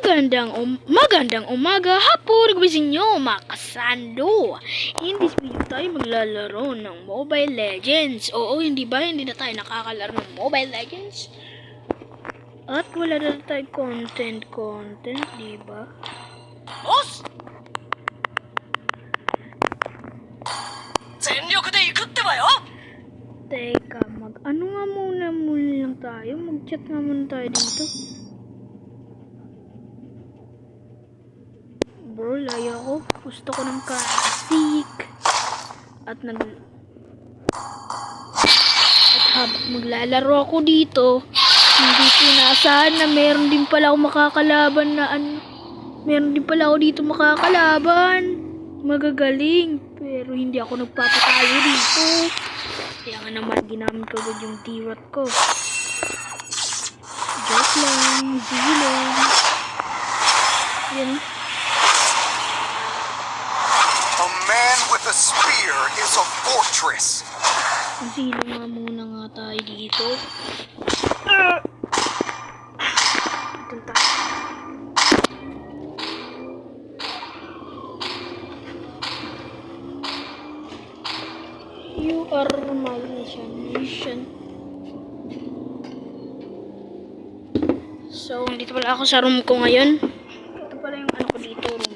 Magandang umaga, hapon, gumising nyo, mga kasando. In this video tayo maglalaro ng Mobile Legends. Oo, hindi ba? Hindi na tayo nakakalaro ng Mobile Legends. At wala na tayo content, di ba? Boss! 전력으로 이끌때 봐요. Teka, ano nga muna lang tayo? Mag-chat nga muna tayo dito. Bro, layo ako. Gusto ko ng classic. At habang maglalaro ako dito, hindi pinasahan na meron din pala ako makakalaban na meron din pala ako dito makakalaban. Magagaling. Pero hindi ako nagpapatayo dito. Kaya nga naman ginamit ko agad yung D-Rot ko. Joke lang. Zilong. Yan. A man with a spear is a fortress. Zilong nga muna nga tayo dito. Ito tayo. You are my mission. So, dito pala ako sa room ko ngayon. Ito pala yung ano ko dito, room.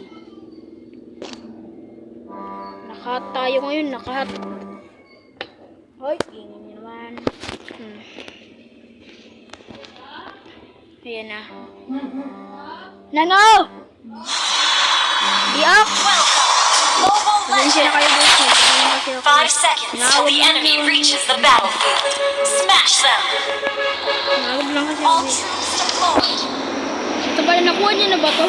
Nakahat tayo ngayon, nakahat. Hoy, ingin nyo naman. Ayan na. Nano! Di up! Pasensya na kayo guys. 5 seconds till the enemy reaches the battlefield. Smash them! Nagab lang kasi All ako. troops deployed. Ito pala, nakuha niyo na ba to?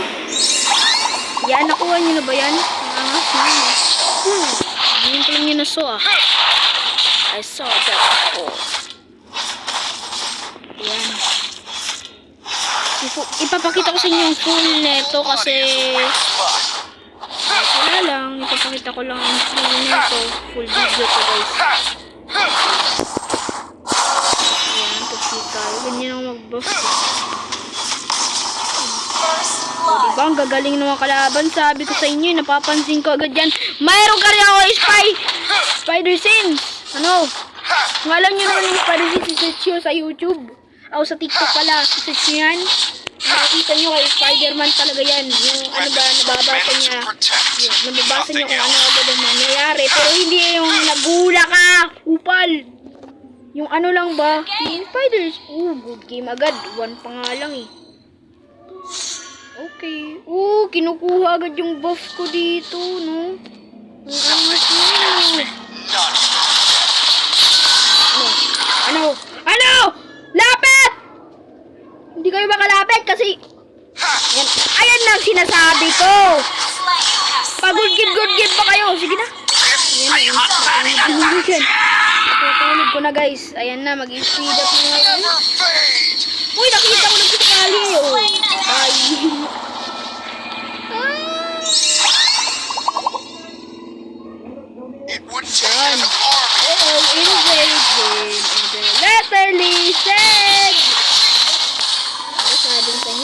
Yan, nakuha niyo na ba yan? Angas na yun. Ngayon ko lang yun naso ah. I saw that before. Yan. Ipapakita ko sa inyo yung full neto kasi wala lang. Ipapakita ko lang yung full neto. Full video ko guys. Yan, tapos tayo. Ganyan ako mag-buff. Diba? Ang gagaling ng mga kalaban. Sabi ko sa inyo, napapansin ko agad yan. Mayroon ka rin ako Spider Sense. Ano? Kung alam nyo naman yung Spider Sense, isearch nyo sa YouTube. O sa TikTok pala. Isearch nyo yan. Nakikita nyo kay Spider-Man talaga yan. Yung ano ba, nababasa niya. Nababasa niya kung ano agad ang mangyayari. Pero hindi yung nagula ka. Upal. Yung ano lang ba? Yung Spiders. Good game agad. 1 pa nga lang eh. Okay. Kinukuha agad yung buff ko dito, no? Ang angas mo. Ano? Lapit! Hindi kayo makalapit kasi ayan lang sinasabi ko. Pagod gid pa kayo. Sige na. Ayan. Tutulog ko na guys. Ayan na, mag-speed up na ngayon. Uy, nakita ko ng pitikali. Ay. It would take an army. Letterly said. Ano sabing sa'yo?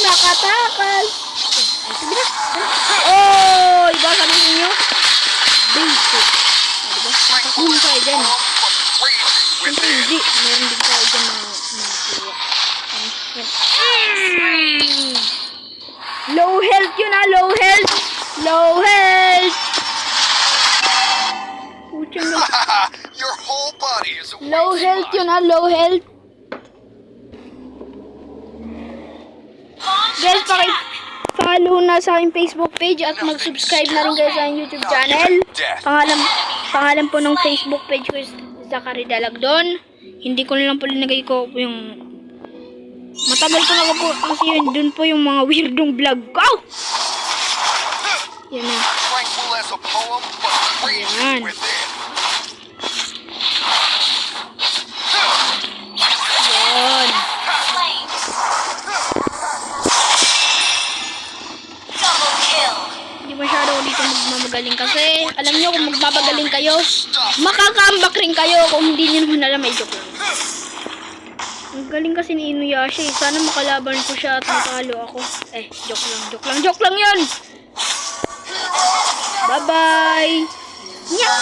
Nakatakas. Sige na. Iba sabi sa inyo? Basic. Diba? Takun tayo dyan. Hindi. Meron din tayo dyan mga low health yun ah. Low health. Your whole body is a Low health yun ah. Low health. Guys, follow na sa aking Facebook page at mag-subscribe na rin guys sa aking YouTube channel. Pangalan po ng Facebook page ko is Zachary Dalagdon. Hindi ko lang po linagay ko yung matagal ko na po kasi yun dun po yung mga weirdong vlog ko. Yan na. tranquil as a poem, but raging within. Yan. Double kill. Hindi masyado ako dito magmamagaling kasi alam nyo kung magmamagaling kayo, makakambak rin kayo kung hindi nyo naman alam, may joke lang. Galing kasi ni Inuyasha eh. Sana makalaban ko siya at matalo ako. Joke lang yun! Bye-bye! Nya!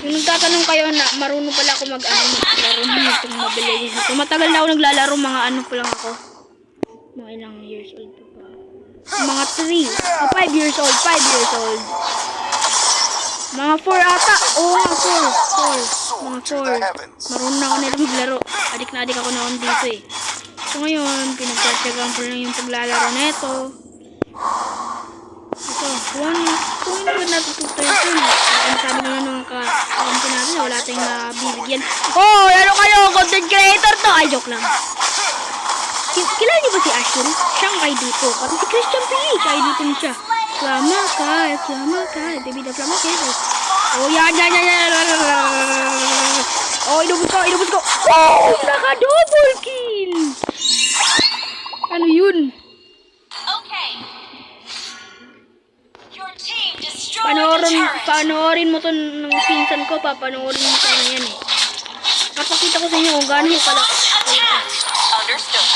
Yung nagtatanong kayo na marunong pala ako maglaro na itong Mobile Legends. So, matagal na ako naglalaro, mga ano ko lang ako. Mga ilang years old pa. Mga 3. 5 years old. Mga 4 ata. Oo nga, 4. Mga 4. Marunong na ako nila maglaro. Adik na adik ako noon dito eh. So ngayon, pinagtsatsagaan ko lang yung paglalaro na ito. Ito, kung ano natututo yun. Ang sabi naman ng kakampi natin na wala tayong nabibigyan. Oh, lalo kayo, content creator to. Ay, joke lang. Kilala niyo ba si Ashton? Siyang kay dito. Pati si Christian PH, ay dito niya siya. Flama ka. Baby the flama ka. Oh, yan. Oh, inubos ko. Oh, naka-double kill. Ano yun? Okay. Your team destroyed the turret. Panoorin mo to ng pinsan ko. Papanoorin mo sana yan eh. Kapakita ko sa inyo kung gaano yung pala. Attack. Understood.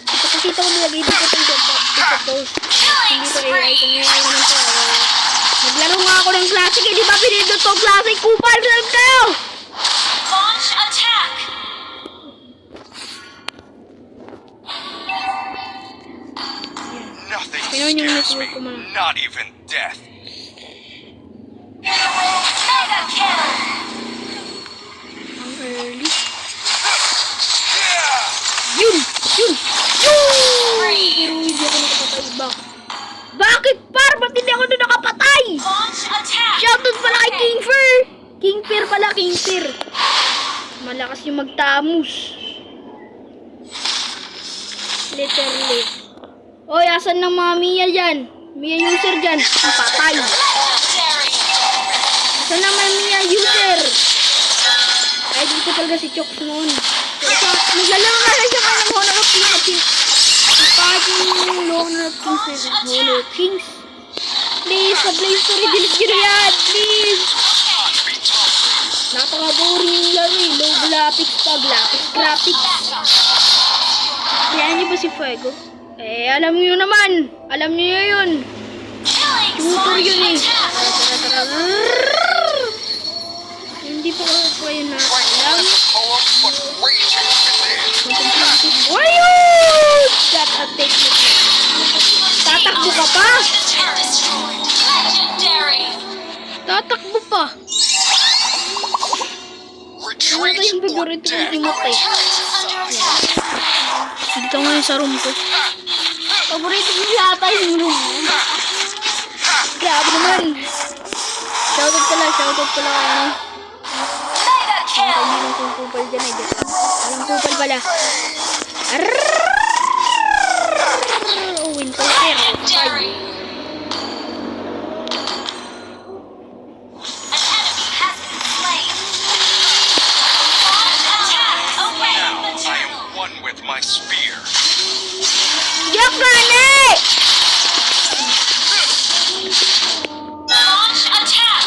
Ipakita ko nilagay dito sa post. Hindi ko AI kung ngayon naman to. Naglaro nga ako ng classic eh. Di ba pinindot ko classic? Kupal lang kayo! Launch attack. Nothing Ayun yung scares me, network ko man. not even death. Mega kill. Ang early. Yeah! Yun! Pero hindi ako nakapatay ba? Bakit par? Ba't hindi ako doon nakapatay? Launch attack. Shoutout pala kay Kingfir pala. Malakas yung magtamus. Literally. Oy, asan ng mga Mia dyan? Mia user dyan. Ang patay. Legendary. Asan naman Mia user? Ay, dito talaga si Chokes noon. Naglalaro nga lang siya kayo ng Honor of Kings. Honor of Kings. Please, sa-play story, delete nyo na yan. Please. Napaka-boring yung laro eh. Low graphics. Kaya niyo ba si Fuego? Eh, alam niyo naman. Alam niyo yun. Killing Tutor yun eh. attack. Tara. Hindi pa ko yun na alam. Poem, but raging within. Ayun! That attack mo. Tatakbo ka pa? The turret destroyed. Legendary. Tatakbo pa. Ano Retreat yung or favorite death. mo Timothy? Turret is under attack. Dito ngayon sa room ko. Paborito ko yata yung room. Grabe naman. Shoutout pala ano. Mega Ang kill. kaibigan kong kupal dyan ay dyan. Walang kupal pala. Oh, winter fair. Legendary. An enemy has been slain. Launch attack. Away Now the I turret. am one with my spear. Yak gani! Launch attack.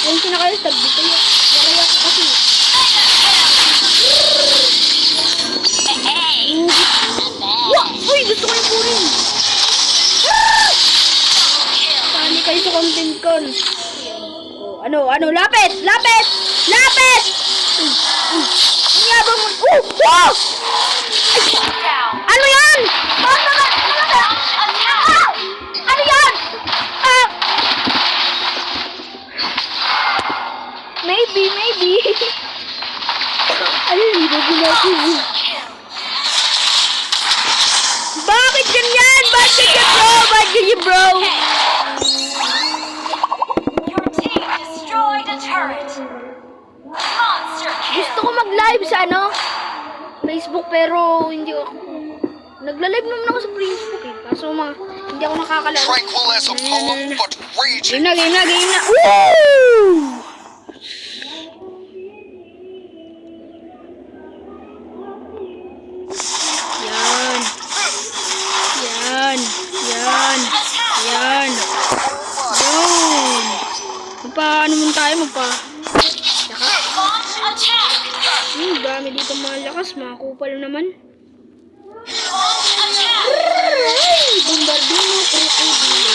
Ayun sinakayo sa dito yun. Waray ako kasi. Wah! Uy! Gusto ko yung purin. Sali kayo sa content ko. Oh, ano? Lapit! Ang yabang mo. Wow! Down. Ano yan? Ano yan? Maybe. Ayun, bago. Bakit ganyan? Bakit ganyan, bro? Your team destroyed a turret. Monster kill. Gusto ko mag-live sa Facebook pero hindi ako. Nagla-live naman ako sa Facebook eh. Kaso hindi ako nakakalaro. Tranquil as a poem, but raging. Game na. Woo! Yan. Launch attack! Dami dito malakas. Mga kupal naman. Launch attack! Bombardino, krokodilo.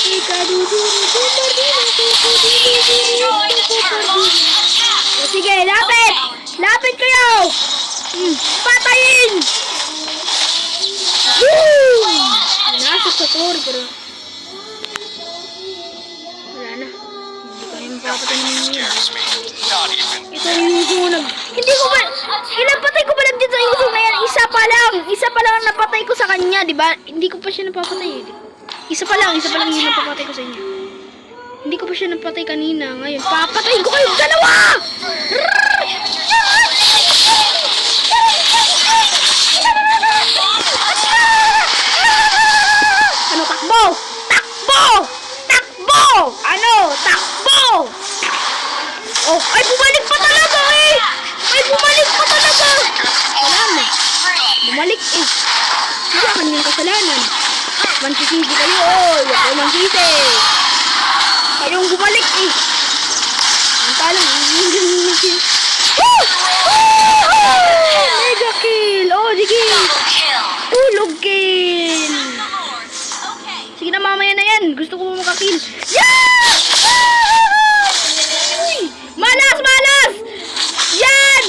Ikadududu, bombardino, krokodilo. Destroyed a turret. Launch attack! O sige, lapit! Lapit kayo! Patayin! Woo! Nasa sa tor, pero... Wala na. Hindi ko yung papatay naman yun. Scares me. Not even Ito yung yuso ko nag... Hindi ko ba... Ilang patay ko ba lang dito sa yuso na yan? Isa pa lang! Isa pa lang ang napatay ko sa kanya, di ba? Hindi ko pa siya napapatay eh. Isa pa lang yung napapatay ko sa inyo. Hindi ko pa siya napatay kanina. Ngayon, papatayin ko kayong dalawa! Ano, takbo? Takbo! Takbo! Ano? Takbo! Oh, ay bumalik pa talaga eh! Ay bumalik pa talaga! Wala na. Bumalik eh. Hindi akin yung kasalanan. Mansisisi kayo, oy! Ako mansisi! Kayong bumalik eh! Ang talang, Woo! Mega kill! Oh, sige! Kill! Tulog kill! Sige na, mamaya na yan. Gusto ko makakill. Yeah! Malas! Malas! Yan!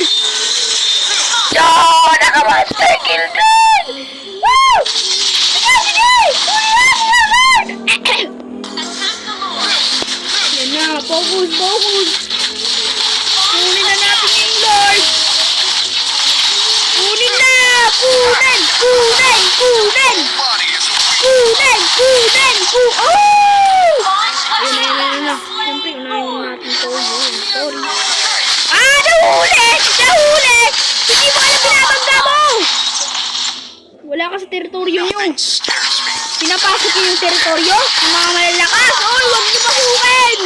Yo! Naka-monster kill din! Woo! Sige! Sige! Yan na. Focus! Focus! Kunin na natin yung Lord! Kunin na! Kunin! Kunin! Kunin! body is weak. Kunin! Kunin! Oh! Launch Ayun na, attack! ayun na. Siyempre, unahin natin to yun. Sorry. Ah! Nahuli! Nahuli! Hindi mo alam pinabangga mo! Wala ka sa teritoryo nyo. Nothing scares me. Pinapasok nyo yung teritoryo? Yung mga malalakas. Oy, huwag nyo pasukin!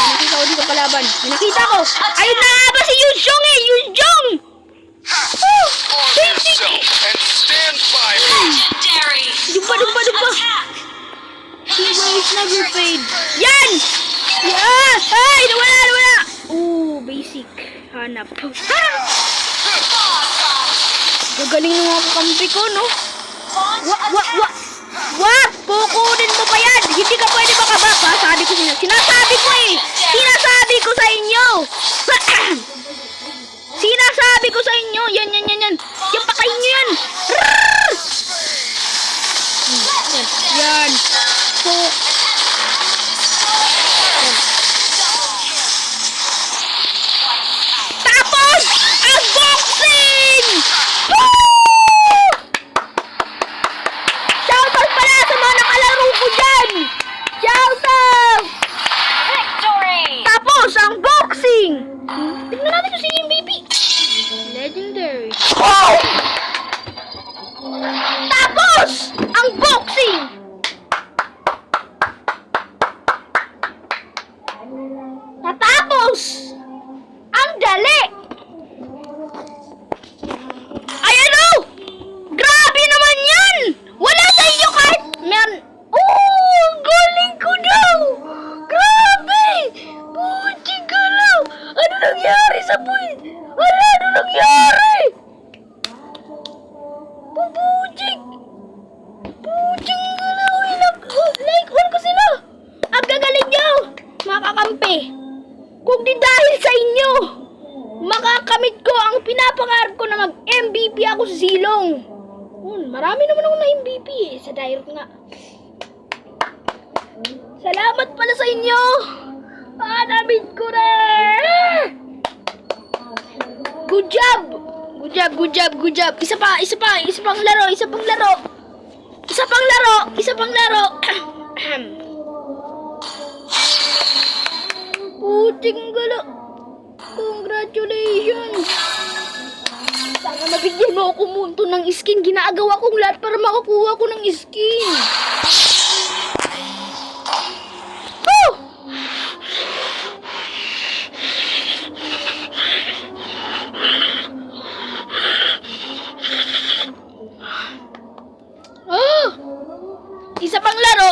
Nakita ko dito kalaban. Nakita ko. Ayun na nga ba si Yuzhong eh! Yuzhong! Oh! Arm Basic! yourself and stand by me. Legendary! Dumpa, dumpa, dumpa! Attack! Hero is never paid. Yan! Yan! Ay! Nawala! Nawala! Ooh, basic. Hanap. Gagaling ng mga kakampi ko, no? Wag! Kukunin mo pa yan! Hindi ka pwede makabak, ha? Sabi ko sinasabi ko eh! Sinasabi ko sa inyo! Sinasabi ko sa inyo! Yan! Yan, patayin nyo yan! Yan! So, tapos! Ang boxing! Woo! Shoutout pala sa mga nakalaro ko dyan! Shoutout! Victory! Tapos, ang boxing! Tignan natin kung sino yung MVP. Legendary. Wow! Tapos, ang boxing! Natapos! Ang dali! Ayan o! Grabe naman yan! Wala sa inyo kahit... Oh! Ang galing ko daw! Grabe! Puti ka lang! Ano nangyari sa buhay? Ano nangyari? Puputik! Puting galaw! Like on ko sila! Ang gagaling nyo! Mga kakampi! Kung di dahil sa inyo, makakamit ko ang pinapangarap ko na mag-MVP ako sa silong. Marami naman ako na MVP eh, sa direct nga. Salamat pala sa inyo! Namit ko na! Good job! Good job! Isa pang laro! Puting gala! Congratulations! Sana mabigyan mo ako munto ng skin. Ginagawa kong lahat para makakuha ko ng skin. Oh! Oh! Isa pang laro.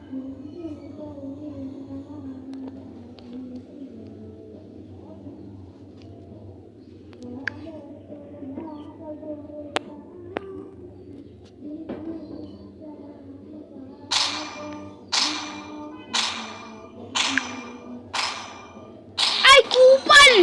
Ay, kupal!